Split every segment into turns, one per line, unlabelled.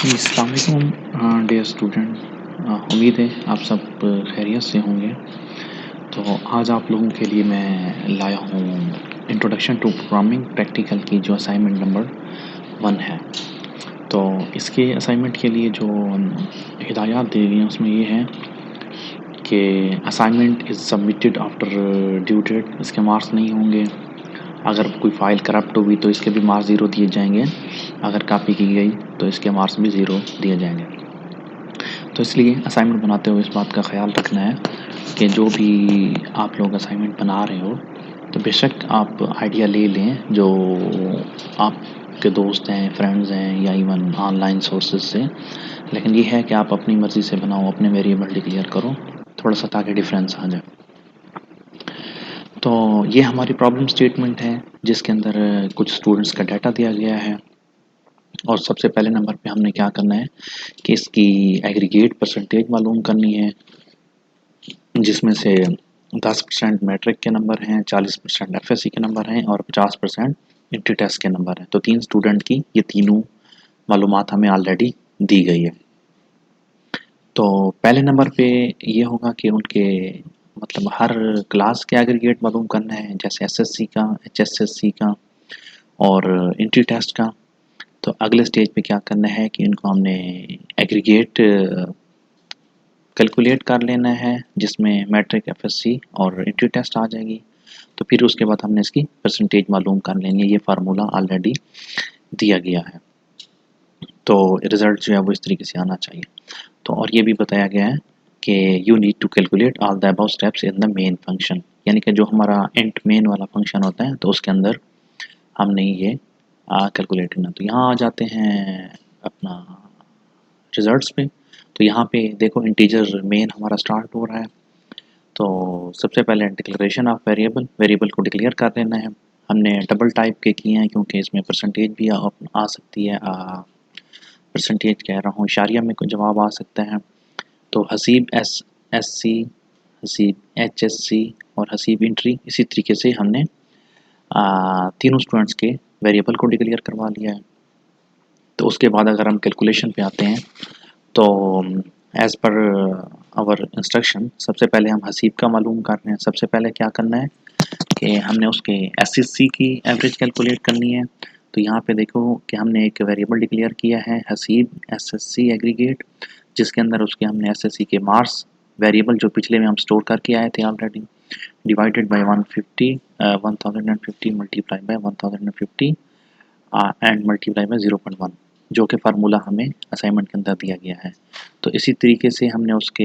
जी, अस्सलाम वालेकुम dear student. उम्मीद है आप सब खैरियत से होंगे। तो आज आप लोगों के लिए मैं लाया हूँ इंट्रोडक्शन टू प्रोग्रामिंग प्रैक्टिकल की जो असाइनमेंट नंबर 1 है। तो इसके असाइनमेंट के लिए जो हिदायत दी गई हैं उसमें ये है कि assignment is submitted after due date. इसके मार्क्स नहीं होंगे। अगर कोई फ़ाइल करप्ट हुई तो इसके भी मार्क्स ज़ीरो दिए जाएंगे। अगर कॉपी की गई तो इसके मार्क्स भी ज़ीरो दिए जाएंगे। तो इसलिए असाइनमेंट बनाते हुए इस बात का ख़्याल रखना है कि जो भी आप लोग असाइनमेंट बना रहे हो तो बेशक आप आइडिया ले लें जो आपके दोस्त हैं, फ्रेंड्स हैं या इवन ऑनलाइन सोर्सेज से। लेकिन ये है कि आप अपनी मर्ज़ी से बनाओ, अपने वेरिएबल डिक्लेयर करो थोड़ा सा ताकि डिफरेंस आ जाए। तो ये हमारी प्रॉब्लम स्टेटमेंट है जिसके अंदर कुछ स्टूडेंट्स का डाटा दिया गया है और सबसे पहले नंबर पे हमने क्या करना है कि इसकी एग्रीगेट परसेंटेज मालूम करनी है, जिसमें से 10% मैट्रिक के नंबर हैं, 40% एफएससी के नंबर हैं और 50% इंट्री टेस्ट के नंबर हैं। तो 3 स्टूडेंट की ये तीनों मालूमात हमें ऑलरेडी दी गई है। तो पहले नंबर पे ये होगा कि उनके मतलब हर क्लास के एग्रीगेट मालूम करना है, जैसे एसएससी का, एचएसएससी का और इंट्री टेस्ट का। तो अगले स्टेज पे क्या करना है कि इनको हमने एग्रीगेट कैलकुलेट कर लेना है, जिसमें मैट्रिक, एफएससी और इंट्री टेस्ट आ जाएगी। तो फिर उसके बाद हमने इसकी परसेंटेज मालूम कर लेंगे। ये फार्मूला ऑलरेडी दिया गया है। तो रिज़ल्ट जो है वो इस तरीके से आना चाहिए। तो और ये भी बताया गया है कि you need to calculate all the above steps in the main function, यानी कि जो हमारा इंट मेन वाला फंक्शन होता है तो उसके अंदर हमने ये कैलकुलेट करना। तो यहाँ आ जाते हैं अपना रिजल्ट्स पे। तो यहाँ पे देखो इंटीजर मेन हमारा स्टार्ट हो रहा है। तो सबसे पहले डिक्लेरेशन ऑफ वेरिएबल, वेरिएबल को डिक्लेयर कर लेना है। हमने डबल टाइप के किए हैं क्योंकि इसमें परसेंटेज भी आ सकती है, परसेंटेज कह रहा हूँ, इशारिया में जवाब आ सकता है। तो Haseeb S C, Haseeb H S C और हसीब इंट्री, इसी तरीके से हमने तीनों स्टूडेंट्स के वेरिएबल को डिक्लेयर करवा लिया है। तो उसके बाद अगर हम कैलकुलेशन पे आते हैं तो एज़ पर आवर इंस्ट्रक्शन सबसे पहले हम हसीब का मालूम कर रहे हैं। सबसे पहले क्या करना है कि हमने उसके एसएससी की एवरेज कैलकुलेट करनी है। तो यहाँ पे देखो कि हमने एक वेरिएबल डिक्लेयर किया है हसीब एसएससी एग्रीगेट, जिसके अंदर उसके हमने एसएससी के मार्क्स वेरिएबल जो पिछले में हम स्टोर करके आए थे already, divided by 1050 multiply by 1050 and multiply by 0.1, जो कि फार्मूला हमें असाइनमेंट के अंदर दिया गया है। तो इसी तरीके से हमने उसके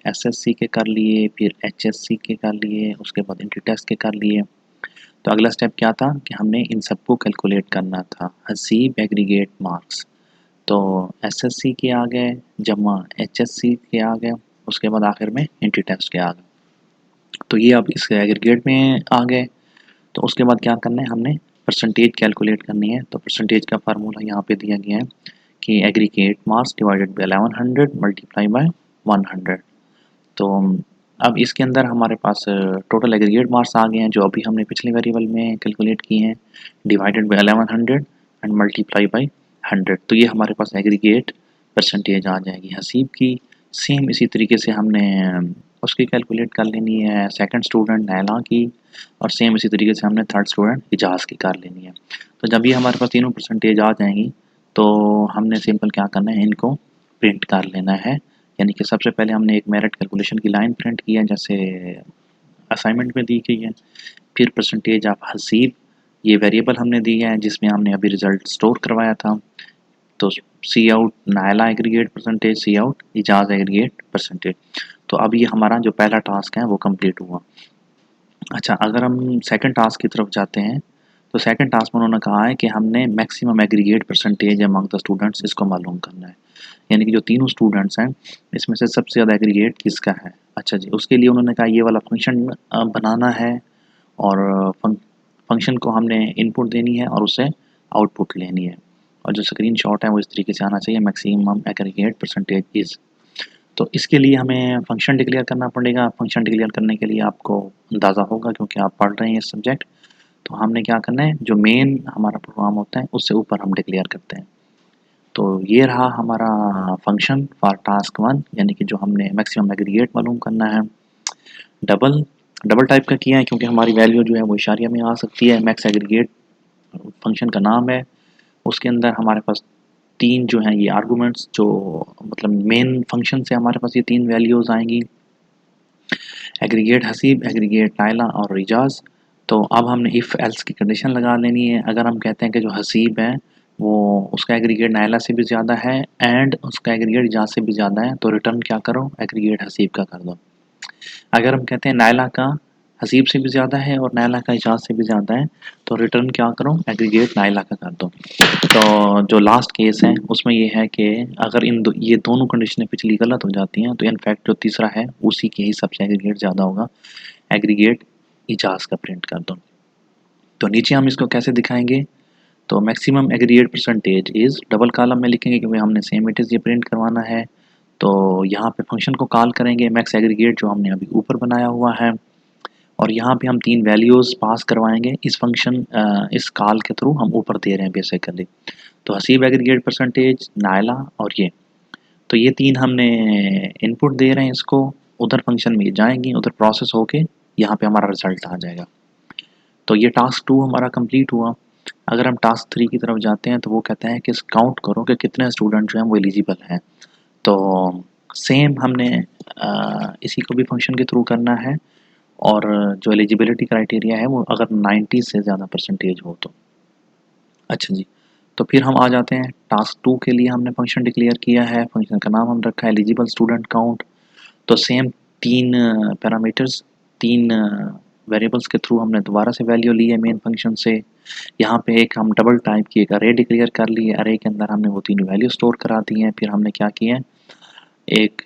एसएससी के कर लिए, फिर एचएससी के कर लिए, उसके बाद इंट्री टेस्ट के कर लिए। तो अगला स्टेप क्या था कि हमने इन सबको कैलकुलेट करना था, हसीब एग्रीगेट मार्क्स। तो एसएससी के आ गए जमा एचएससी के आ गए, उसके बाद आखिर में इंट्री टेस्ट के आ गए। तो ये अब इसके एग्रीगेट में आ गए। तो उसके बाद क्या करना है, हमने परसेंटेज कैलकुलेट करनी है। तो परसेंटेज का फार्मूला यहाँ पे दिया गया है कि aggregate marks divided by 1100 multiply by 100। तो अब इसके अंदर हमारे पास टोटल एग्रीगेट मार्क्स आ गए हैं जो अभी हमने पिछले वेरिएबल में कैलकुलेट किए हैं, divided by 1100 and multiply by 100। तो ये हमारे पास एग्रीगेट परसेंटेज आ जाएगी हसीब की। सेम इसी तरीके से हमने उसकी कैलकुलेट कर लेनी है सेकंड स्टूडेंट नैला की, और सेम इसी तरीके से हमने थर्ड स्टूडेंट इजाज़ की कर लेनी है। तो जब ये हमारे पास तीनों परसेंटेज आ जाएंगी तो हमने सिंपल क्या करना है, इनको प्रिंट कर लेना है। यानी कि सबसे पहले हमने एक मेरिट कैलकुलेशन की लाइन प्रिंट की है जैसे असाइनमेंट में दी गई है। फिर परसेंटेज ऑफ हसीब, ये वेरिएबल हमने दी है जिसमें हमने अभी रिज़ल्ट स्टोर करवाया था। तो सी आउट नायला एग्रीगेट परसेंटेज, सी आउट इजाज़ एग्रीगेट परसेंटेज। तो अब ये हमारा जो पहला टास्क है वो कंप्लीट हुआ। अच्छा, अगर हम सेकंड टास्क की तरफ जाते हैं तो सेकंड टास्क में उन्होंने कहा है कि हमने maximum aggregate percentage among the students इसको मालूम करना है। यानी कि जो तीनों स्टूडेंट्स हैं इसमें से सबसे ज़्यादा एग्रीगेट किसका है। अच्छा जी, उसके लिए उन्होंने कहा ये वाला फंक्शन बनाना है और फंक्शन को हमने इनपुट देनी है और उससे आउटपुट लेनी है। और जो स्क्रीन शॉट है वो इस तरीके से आना चाहिए, मैक्सिमम एग्रीगेट परसेंटेज इज़। तो इसके लिए हमें फंक्शन डिक्लेयर करना पड़ेगा। फंक्शन डिक्लेयर करने के लिए आपको अंदाज़ा होगा क्योंकि आप पढ़ रहे हैं ये सब्जेक्ट। तो हमने क्या करना है, जो मेन हमारा प्रोग्राम होता है उससे ऊपर हम डिक्लेयर करते हैं। तो ये रहा हमारा फंक्शन फॉर टास्क 1, यानी कि जो हमने मैक्सिमम एग्रीगेट मालूम करना है। डबल डबल टाइप का किया है क्योंकि हमारी वैल्यू जो है वो इशारिया में आ सकती है। मैक्स एग्रीगेट फंक्शन का नाम है, उसके अंदर हमारे पास 3 जो हैं ये आर्गुमेंट्स, जो मतलब मेन फंक्शन से हमारे पास ये 3 वैल्यूज़ आएंगी, एग्रीगेट हसीब, एग्रीगेट नायला और इजाज़। तो अब हमने इफ़ एल्स की कंडीशन लगा लेनी है। अगर हम कहते हैं कि जो हसीब है वो उसका एग्रीगेट नायला से भी ज़्यादा है एंड उसका एग्रीगेट इजाज़ से भी ज़्यादा है, तो रिटर्न क्या करो, एग्रीगेट हसीब का कर दो। अगर हम कहते हैं नायला का हसीब से भी ज़्यादा है और नायला का इजाज़ से भी ज़्यादा है, तो रिटर्न क्या करो, एग्रीगेट नायला का कर दो। तो जो लास्ट केस है उसमें ये है कि अगर ये दोनों कंडीशनें पिछली गलत हो जाती हैं, तो इनफैक्ट जो तीसरा है उसी के ही सबसे एग्रीगेट ज़्यादा होगा, एग्रीगेट इजाज़ का प्रिंट कर दो। तो नीचे हम इसको कैसे दिखाएंगे, तो maximum aggregate percentage is double column में लिखेंगे क्योंकि हमने सेम इट इज़ ये प्रिंट करवाना है। तो यहाँ पे फंक्शन को कॉल करेंगे मैक्स एग्रीगेट जो हमने अभी ऊपर बनाया हुआ है, और यहाँ पे हम 3 वैल्यूज़ पास करवाएंगे इस फंक्शन इस कॉल के थ्रू हम ऊपर दे रहे हैं बेसिकली। तो हसीब एग्रीगेट परसेंटेज, नायला और ये, तो ये 3 हमने इनपुट दे रहे हैं इसको, उधर फंक्शन में ये जाएंगी, उधर प्रोसेस होके यहाँ पे हमारा रिजल्ट आ जाएगा। तो ये टास्क 2 हमारा कंप्लीट हुआ। अगर हम टास्क 3 की तरफ जाते हैं तो वो कहता है कि काउंट करो कि कितने स्टूडेंट जो हैं वो एलिजिबल हैं। तो सेम हमने इसी को भी फंक्शन के थ्रू करना है, और जो एलिजिबिलिटी क्राइटेरिया है वो अगर 90 से ज़्यादा परसेंटेज हो तो। अच्छा जी, तो फिर हम आ जाते हैं टास्क 2 के लिए हमने फंक्शन डिक्लेयर किया है, फंक्शन का नाम हम रखा है एलिजिबल स्टूडेंट काउंट। तो सेम 3 पैरामीटर्स, 3 वेरिएबल्स के थ्रू हमने दोबारा से वैल्यू ली है मेन फंक्शन से। यहाँ पे एक हम डबल टाइप की एक अरे डिक्लेयर कर ली है, अरे के अंदर हमने वो 3 वैल्यू स्टोर करा दी हैं। फिर हमने क्या किया है, एक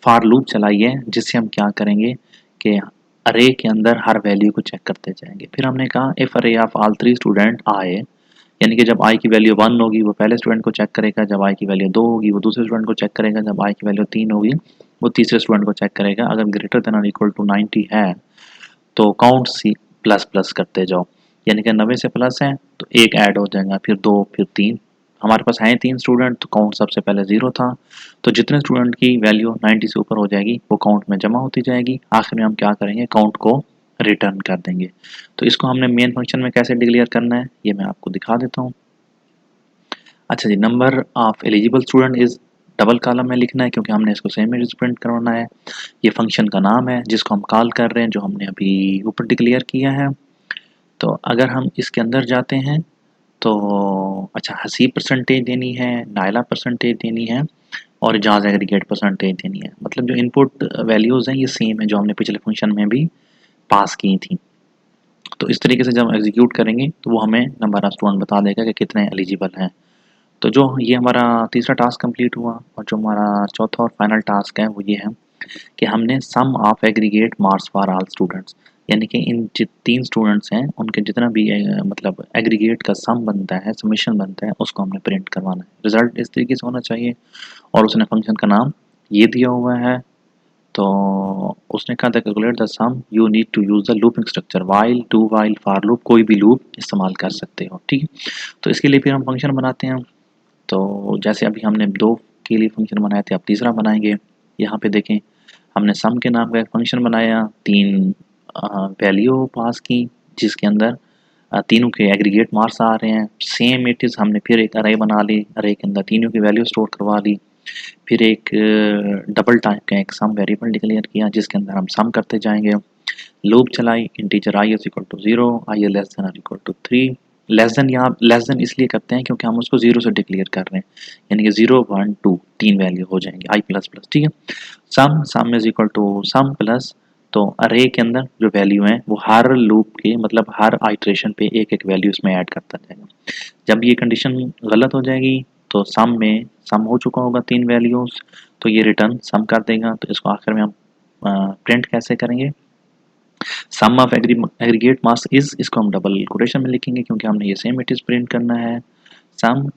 फॉर लूप चलाई है जिससे हम क्या करेंगे कि अरे के अंदर हर वैल्यू को चेक करते जाएंगे। फिर हमने कहा इफ़ अरे ऑफ ऑल 3 स्टूडेंट आए, यानी कि जब आई की वैल्यू 1 होगी वो पहले स्टूडेंट को चेक करेगा, जब आई की वैल्यू 2 होगी वो दूसरे स्टूडेंट को चेक करेगा, जब आई की वैल्यू 3 होगी वो तीसरे स्टूडेंट को चेक करेगा। अगर ग्रेटर देन और इक्वल टू 90 है तो काउंट सी प्लस प्लस करते जाओ, यानी कि 90 से प्लस है तो एक ऐड हो जाएगा, फिर 2, फिर 3। हमारे पास हैं 3 स्टूडेंट तो काउंट सबसे पहले 0 था, तो जितने स्टूडेंट की वैल्यू 90 से ऊपर हो जाएगी वो काउंट में जमा होती जाएगी। आखिर में हम क्या करेंगे, काउंट को रिटर्न कर देंगे। तो इसको हमने मेन फंक्शन में कैसे डिक्लेयर करना है ये मैं आपको दिखा देता हूँ। अच्छा जी, number of eligible student is double column में लिखना है क्योंकि हमने इसको सेम एज प्रिंट करवाना है। ये फंक्शन का नाम है जिसको हम कॉल कर रहे हैं, जो हमने अभी ऊपर डिक्लेयर किया है। तो अगर हम इसके अंदर जाते हैं तो अच्छा, हसीब परसेंटेज देनी है, नायला परसेंटेज देनी है और इजाज़ एग्रीगेट परसेंटेज देनी है। मतलब जो इनपुट वैल्यूज़ हैं ये सेम है जो हमने पिछले फंक्शन में भी पास की थी। तो इस तरीके से जब हम एग्जीक्यूट करेंगे तो वो हमें नंबर ऑफ स्टूडेंट बता देगा कि कितने एलिजिबल हैं। तो जो ये हमारा तीसरा टास्क कंप्लीट हुआ, और जो हमारा चौथा और फाइनल टास्क है वो ये है कि हमने sum of aggregate marks for all students, यानी कि इन 3 स्टूडेंट्स हैं उनके जितना भी मतलब एग्रीगेट का सम बनता है, समीशन बनता है, उसको हमने प्रिंट करवाना है। रिजल्ट इस तरीके से होना चाहिए, और उसने फंक्शन का नाम ये दिया हुआ है। तो उसने कहा था calculate the sum you need to use the looping structure, while, do while, for loop, कोई भी लूप इस्तेमाल कर सकते हो, ठीक है। तो इसके लिए फिर हम फंक्शन बनाते हैं। तो जैसे अभी हमने 2 के लिए फंक्शन बनाए थे, अब तीसरा बनाएंगे। यहाँ पे देखें, हमने सम के नाम का एक फंक्शन बनाया, 3 वैल्यू पास की जिसके अंदर तीनों के एग्रीगेट मार्क्स आ रहे हैं। सेम इट इज़ हमने फिर एक अरे बना ली, अरे के अंदर तीनों की वैल्यू स्टोर करवा ली। फिर एक डबल टाइप का एक सम वेरिएबल डिक्लेयर किया जिसके अंदर हम सम करते जाएंगे। लूप चलाई, integer I is equal to 0, I less than और इक्वल टू 3। लेस देन यहाँ लेस देन इसलिए करते हैं क्योंकि हम उसको 0 से डिक्लेयर कर रहे हैं, यानी कि 0, 1, 2 3 वैल्यू हो जाएंगे, आई प्लस प्लस, ठीक है। Sum is equal to sum plus, तो अरे के अंदर जो वैल्यू है वो हर लूप के मतलब हर आइट्रेशन पे एक एक वैल्यू इसमें ऐड करता जाएगा। जब ये कंडीशन गलत हो जाएगी तो सम में सम हो चुका होगा 3 वैल्यूज़, तो ये रिटर्न सम कर देगा। तो इसको आखिर में हम प्रिंट कैसे करेंगे, सम ऑफ एग्रीगेट मास इज, इसको हम डबल कोटेशन में लिखेंगे क्योंकि हमने ये सेम इट इज प्रिंट करना है। सम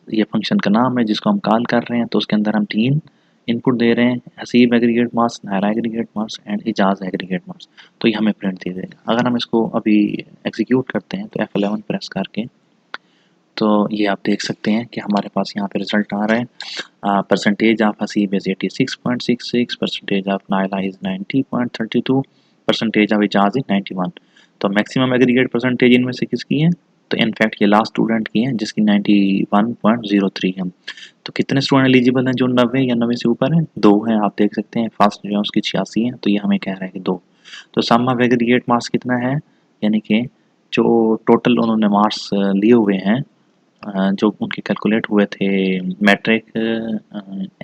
ये फंक्शन का नाम है जिसको हम कॉल कर रहे हैं, तो उसके अंदर हम 3 इनपुट दे रहे हैं, Haseeb aggregate marks, Naira aggregate marks and Ijaz aggregate marks. तो ये हमें प्रिंट दे देगा। अगर हम इसको अभी एग्जीक्यूट करते हैं तो F11 प्रेस करके तो ये आप देख सकते हैं कि हमारे पास यहाँ पे रिजल्ट आ रहे हैं। Percentage of Haseeb is 86.66, percentage of Naila is 90.32, percentage of Ijaz is 91। तो मैक्सिमम एग्रीगेट परसेंटेज इनमें से किसकी है? तो इनफैक्ट ये लास्ट स्टूडेंट की है जिसकी 91.03 है। तो कितने स्टूडेंट एलिजिबल हैं जो 90 या 90 से ऊपर हैं? 2 हैं, आप देख सकते हैं। फर्स्ट जो है उसकी 86 है, तो ये हमें कह रहा है कि 2। तो सम ऑफ एग्रीगेट मार्क्स कितना है? यानी कि जो टोटल उन्होंने मार्क्स लिए हुए हैं, जो उनके कैलकुलेट हुए थे मैट्रिक,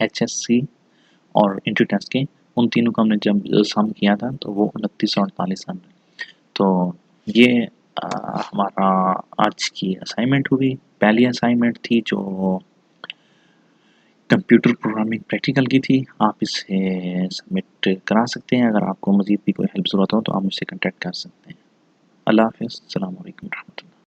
एचएससी और इंट्री टेस्ट के, उन तीनों को हमने जब सम किया था तो वो 2948 रन। तो ये हमारा आज की असाइनमेंट हुई। पहली असाइनमेंट थी जो कंप्यूटर प्रोग्रामिंग प्रैक्टिकल की थी। आप इसे सबमिट करा सकते हैं। अगर आपको मज़ीद भी कोई हेल्प ज़रूरत हो तो आप मुझसे कॉन्टैक्ट कर सकते हैं। अल्लाह हाफ़िज़, अस्सलाम वालेकुम रहमतुल्लाह।